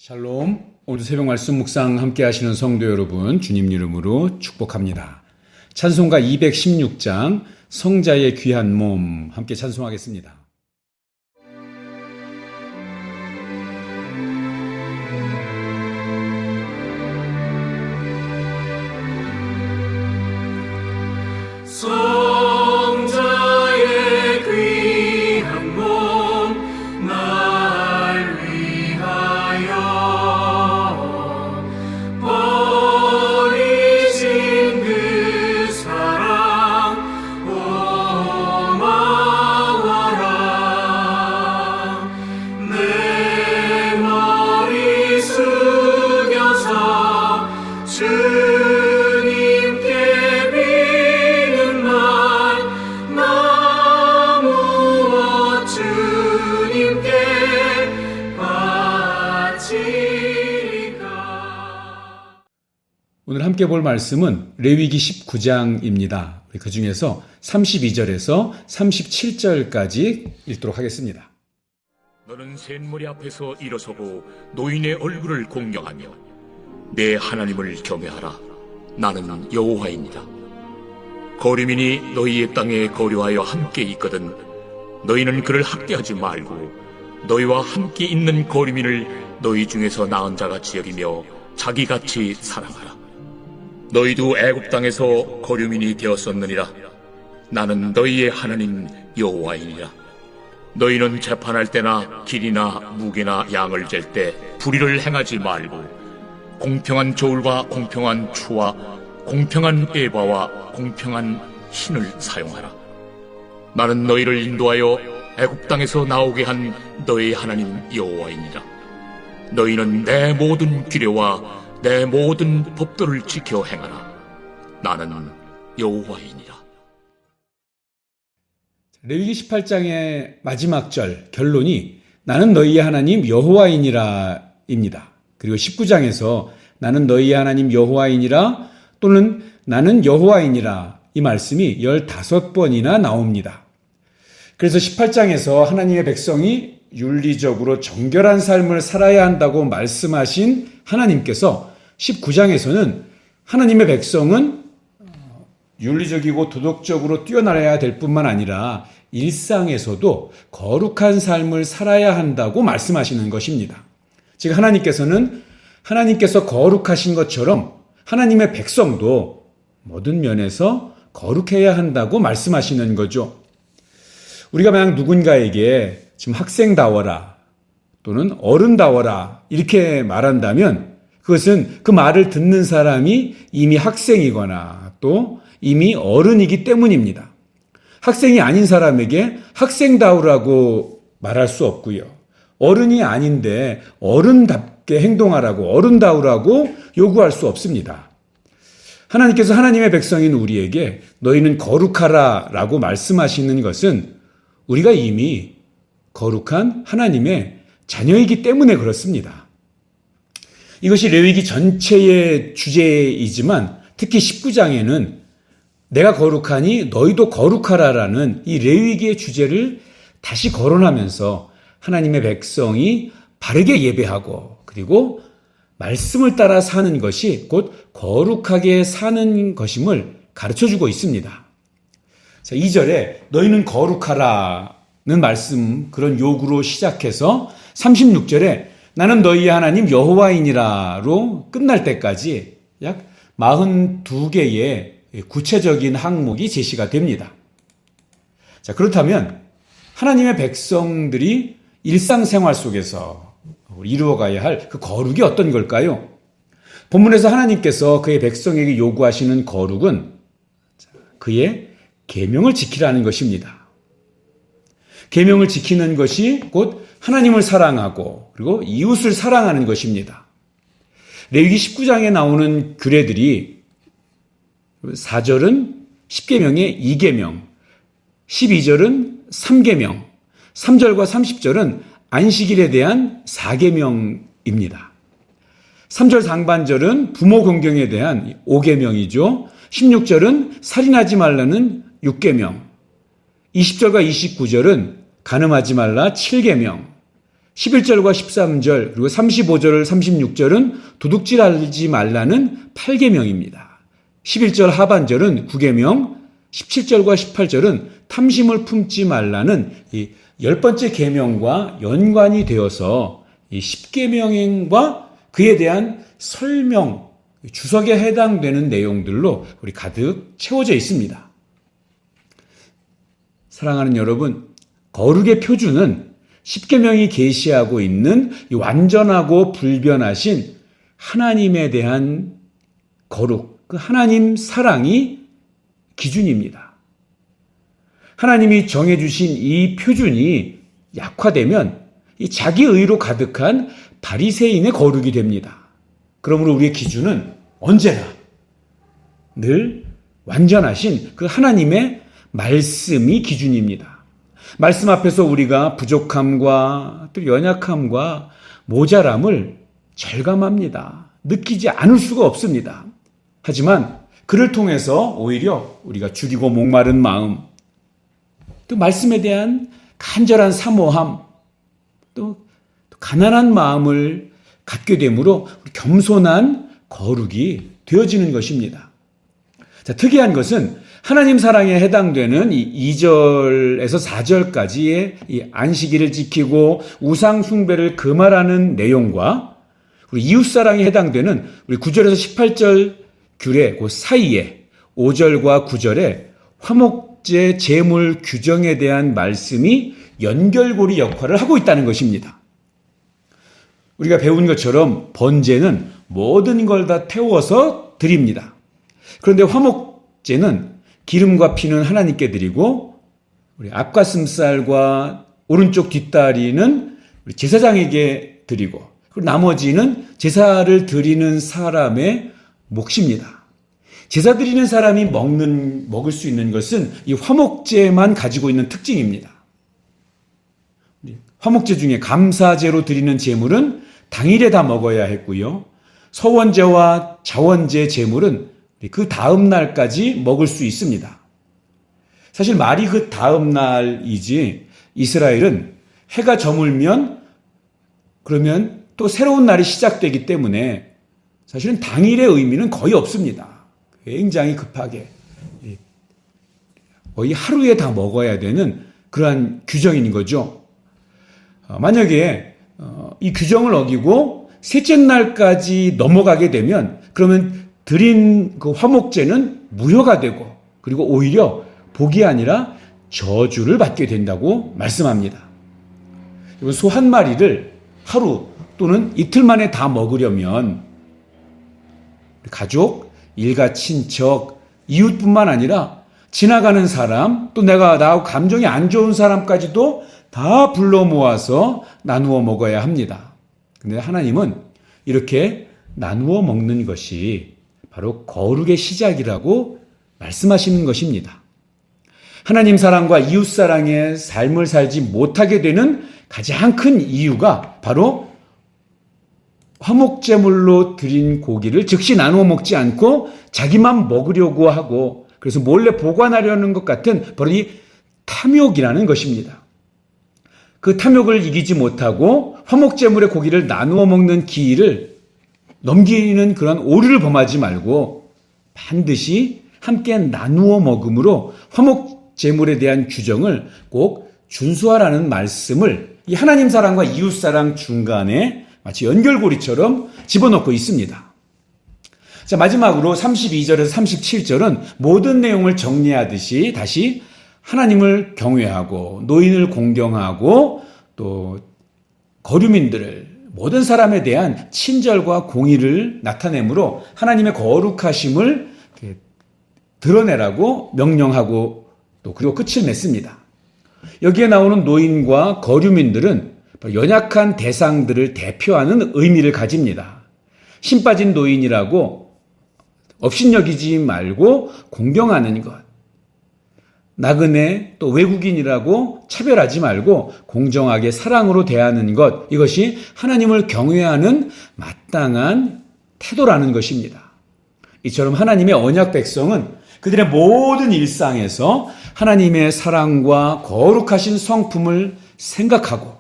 샬롬. 오늘 새벽 말씀 묵상 함께 하시는 성도 여러분, 주님 이름으로 축복합니다. 찬송가 216장 성자의 귀한 몸 함께 찬송하겠습니다. 성자의 귀한 몸 날 위하여 버리신 그 사랑 고마워라. 내 머리 숙여서 주님께 비는 말 나 무엇 주님께 바치리까. 오늘 함께 볼 말씀은 레위기 19장입니다. 그 중에서 32절에서 37절까지 읽도록 하겠습니다. 너는 셋머리 앞에서 일어서고 노인의 얼굴을 공경하며 내 하나님을 경외하라. 나는 여호와이니라. 거류민이 너희의 땅에 거류하여 함께 있거든 너희는 그를 학대하지 말고 너희와 함께 있는 거류민을 너희 중에서 나은 자같이 여기며 자기같이 사랑하라. 너희도 애굽 땅에서 거류민이 되었었느니라. 나는 너희의 하나님 여호와이니라. 너희는 재판할 때나 길이나 무게나 양을 잴 때 불의를 행하지 말고 공평한 저울과 공평한 추와 공평한 에바와 공평한 흰을 사용하라. 나는 너희를 인도하여 애굽 땅에서 나오게 한 너희 하나님 여호와이니라. 너희는 내 모든 규례와 내 모든 법도를 지켜 행하라. 나는 여호와이니라. 레위기 18장의 마지막 절 결론이 나는 너희의 하나님 여호와이니라 입니다. 그리고 19장에서 나는 너희의 하나님 여호와이니라 또는 나는 여호와이니라 이 말씀이 15번이나 나옵니다. 그래서 18장에서 하나님의 백성이 윤리적으로 정결한 삶을 살아야 한다고 말씀하신 하나님께서 19장에서는 하나님의 백성은 윤리적이고 도덕적으로 뛰어나야 될 뿐만 아니라 일상에서도 거룩한 삶을 살아야 한다고 말씀하시는 것입니다. 즉 하나님께서는 하나님께서 거룩하신 것처럼 하나님의 백성도 모든 면에서 거룩해야 한다고 말씀하시는 거죠. 우리가 만약 누군가에게 지금 학생다워라 또는 어른다워라 이렇게 말한다면 그것은 그 말을 듣는 사람이 이미 학생이거나 또 이미 어른이기 때문입니다. 학생이 아닌 사람에게 학생다우라고 말할 수 없고요. 어른이 아닌데 어른답게 행동하라고 어른다우라고 요구할 수 없습니다. 하나님께서 하나님의 백성인 우리에게 너희는 거룩하라 라고 말씀하시는 것은 우리가 이미 거룩한 하나님의 자녀이기 때문에 그렇습니다. 이것이 레위기 전체의 주제이지만 특히 19장에는 내가 거룩하니 너희도 거룩하라라는 이 레위기의 주제를 다시 거론하면서 하나님의 백성이 바르게 예배하고 그리고 말씀을 따라 사는 것이 곧 거룩하게 사는 것임을 가르쳐주고 있습니다. 자, 2절에 너희는 거룩하라는 말씀 그런 요구로 시작해서 36절에 나는 너희의 하나님 여호와이니라로 끝날 때까지 약 42개의 구체적인 항목이 제시가 됩니다. 자, 그렇다면 하나님의 백성들이 일상생활 속에서 이루어가야 할 그 거룩이 어떤 걸까요? 본문에서 하나님께서 그의 백성에게 요구하시는 거룩은 그의 계명을 지키라는 것입니다. 계명을 지키는 것이 곧 하나님을 사랑하고 그리고 이웃을 사랑하는 것입니다. 레위기 19장에 나오는 규례들이 4절은 10계명의 2계명, 12절은 3계명, 3절과 30절은 안식일에 대한 4계명입니다. 3절 상반절은 부모 공경에 대한 5계명이죠. 16절은 살인하지 말라는 6계명, 20절과 29절은 간음하지 말라 7계명, 11절과 13절 그리고 35절 36절은 도둑질하지 말라는 8계명입니다. 11절 하반절은 9계명, 17절과 18절은 탐심을 품지 말라는 이 10번째 계명과 연관이 되어서 이 10계명과 그에 대한 설명, 주석에 해당되는 내용들로 우리 가득 채워져 있습니다. 사랑하는 여러분, 거룩의 표준은 10계명이 계시하고 있는 이 완전하고 불변하신 하나님에 대한 거룩, 그 하나님 사랑이 기준입니다. 하나님이 정해주신 이 표준이 약화되면 이 자기 의로 가득한 바리새인의 거룩이 됩니다. 그러므로 우리의 기준은 언제나 늘 완전하신 그 하나님의 말씀이 기준입니다. 말씀 앞에서 우리가 부족함과 또 연약함과 모자람을 절감합니다. 느끼지 않을 수가 없습니다. 하지만 그를 통해서 오히려 우리가 줄이고 목마른 마음, 또 말씀에 대한 간절한 사모함, 또 가난한 마음을 갖게 되므로 겸손한 거룩이 되어지는 것입니다. 자, 특이한 것은 하나님 사랑에 해당되는 이 2절에서 4절까지의 이 안식일을 지키고 우상 숭배를 금하라는 내용과 우리 이웃 사랑에 해당되는 우리 9절에서 18절 규례 그 사이에 5절과 9절에 화목제 제물 규정에 대한 말씀이 연결고리 역할을 하고 있다는 것입니다. 우리가 배운 것처럼 번제는 모든 걸 다 태워서 드립니다. 그런데 화목제는 기름과 피는 하나님께 드리고 우리 앞가슴살과 오른쪽 뒷다리는 우리 제사장에게 드리고 그리고 나머지는 제사를 드리는 사람의 몫입니다. 제사 드리는 사람이 먹을 수 있는 것은 이 화목제만 가지고 있는 특징입니다. 화목제 중에 감사제로 드리는 제물은 당일에 다 먹어야 했고요. 서원제와 자원제 제물은 그 다음 날까지 먹을 수 있습니다. 사실 말이 그 다음 날이지 이스라엘은 해가 저물면 그러면 또 새로운 날이 시작되기 때문에 사실은 당일의 의미는 거의 없습니다. 굉장히 급하게 거의 하루에 다 먹어야 되는 그러한 규정인 거죠. 만약에 이 규정을 어기고 셋째 날까지 넘어가게 되면 그러면 드린 그 화목제는 무효가 되고 그리고 오히려 복이 아니라 저주를 받게 된다고 말씀합니다. 소 한 마리를 하루 또는 이틀 만에 다 먹으려면 가족, 일가, 친척, 이웃뿐만 아니라 지나가는 사람 또 나하고 감정이 안 좋은 사람까지도 다 불러 모아서 나누어 먹어야 합니다. 그런데 하나님은 이렇게 나누어 먹는 것이 바로 거룩의 시작이라고 말씀하시는 것입니다. 하나님 사랑과 이웃 사랑의 삶을 살지 못하게 되는 가장 큰 이유가 바로 화목제물로 드린 고기를 즉시 나누어 먹지 않고 자기만 먹으려고 하고 그래서 몰래 보관하려는 것 같은 바로 이 탐욕이라는 것입니다. 그 탐욕을 이기지 못하고 화목제물의 고기를 나누어 먹는 기회를 넘기는 그런 오류를 범하지 말고 반드시 함께 나누어 먹음으로 화목제물에 대한 규정을 꼭 준수하라는 말씀을 이 하나님 사랑과 이웃 사랑 중간에 마치 연결고리처럼 집어넣고 있습니다. 자, 마지막으로 32절에서 37절은 모든 내용을 정리하듯이 다시 하나님을 경외하고 노인을 공경하고 또 거류민들을 모든 사람에 대한 친절과 공의를 나타내므로 하나님의 거룩하심을 드러내라고 명령하고 또 그리고 끝을 맺습니다. 여기에 나오는 노인과 거류민들은 연약한 대상들을 대표하는 의미를 가집니다. 신 빠진 노인이라고 업신여기지 말고 공경하는 것. 나그네 또 외국인이라고 차별하지 말고 공정하게 사랑으로 대하는 것. 이것이 하나님을 경외하는 마땅한 태도라는 것입니다. 이처럼 하나님의 언약 백성은 그들의 모든 일상에서 하나님의 사랑과 거룩하신 성품을 생각하고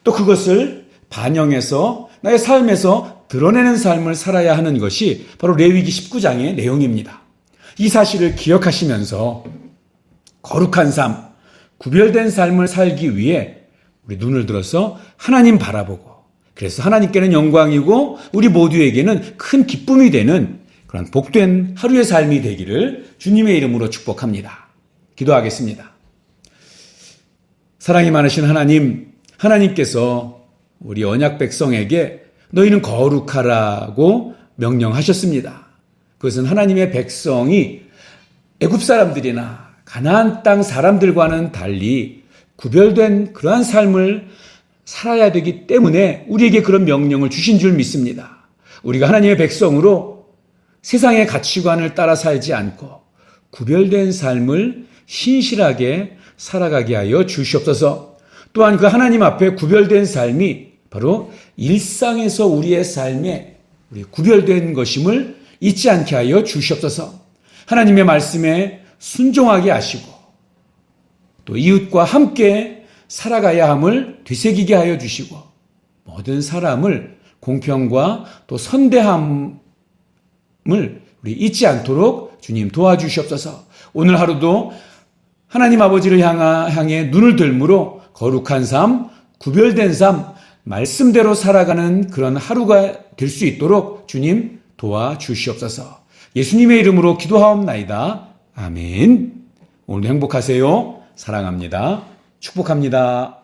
또 그것을 반영해서 나의 삶에서 드러내는 삶을 살아야 하는 것이 바로 레위기 19장의 내용입니다. 이 사실을 기억하시면서 거룩한 삶, 구별된 삶을 살기 위해 우리 눈을 들어서 하나님 바라보고, 그래서 하나님께는 영광이고 우리 모두에게는 큰 기쁨이 되는 그런 복된 하루의 삶이 되기를 주님의 이름으로 축복합니다. 기도하겠습니다. 사랑이 많으신 하나님, 하나님께서 우리 언약 백성에게 너희는 거룩하라고 명령하셨습니다. 그것은 하나님의 백성이 애굽 사람들이나 가나안 땅 사람들과는 달리 구별된 그러한 삶을 살아야 되기 때문에 우리에게 그런 명령을 주신 줄 믿습니다. 우리가 하나님의 백성으로 세상의 가치관을 따라 살지 않고 구별된 삶을 신실하게 살아가게 하여 주시옵소서. 또한 그 하나님 앞에 구별된 삶이 바로 일상에서 우리의 삶에 우리 구별된 것임을 잊지 않게 하여 주시옵소서. 하나님의 말씀에 순종하게 하시고 또 이웃과 함께 살아가야 함을 되새기게 하여 주시고 모든 사람을 공평과 또 선대함을 우리 잊지 않도록 주님 도와주시옵소서. 오늘 하루도 하나님 아버지를 향해 눈을 들므로 거룩한 삶, 구별된 삶, 말씀대로 살아가는 그런 하루가 될 수 있도록 주님 도와주시옵소서. 예수님의 이름으로 기도하옵나이다. 아멘. 오늘도 행복하세요. 사랑합니다. 축복합니다.